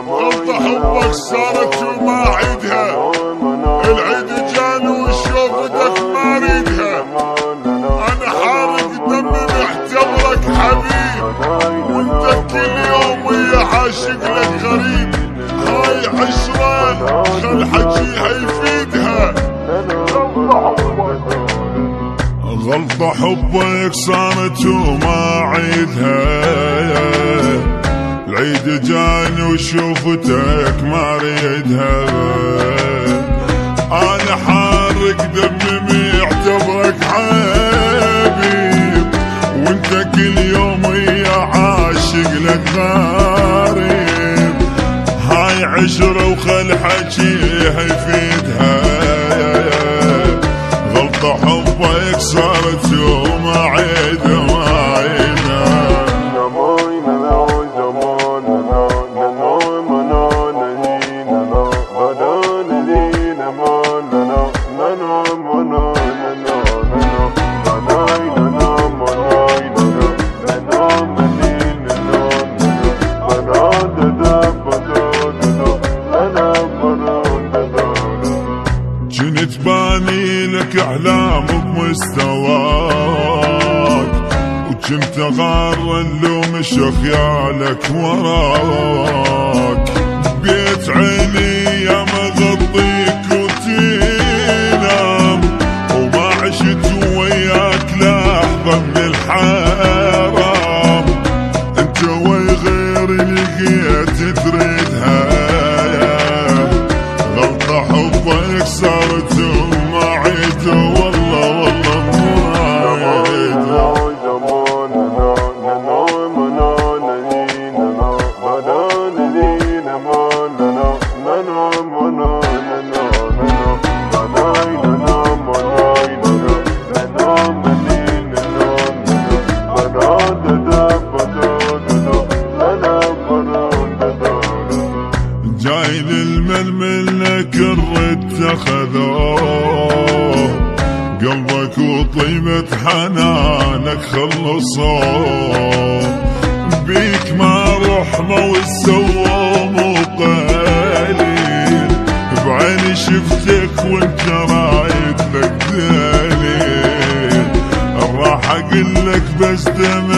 غلطة حبك صارت وما عيدها، العيد جاني وشوفتك ما اريدها. انا حارق دمي معتبرك حبيب، وانت كل يوم ويا عاشق لك غريب. هاي عشرة خل حكيها يفيدها. غلطة حبك صارت وما عيدها، العيد جاني وشوفتك ما اريدها. انا حارق دمي معتبرك حبيب، وانت كل يوم ويا عاشق لك غريب. هاي عشرة وخل حكيها يفيدها. غلطة حبك صارت وما عيدها ما عيدها. جنت باني لك احلامك مستواك، وجنت غار اللوم خيالك وراك. بيت عيني يا مغطيك وتنام، وما عشت وياك لحظة من الحرام. انت وغير لقيت تريدها. غلطة حبك صارت وما عيدها، والله والله ما عيدها. جاي للململ لك الرد اتخذوه، قلبك وطيبة حنانك خلصوه. بيك ما رحمة والسوم وقليل، بعيني شفتك وانت رايد لك دليل. راح اقلك بس دمع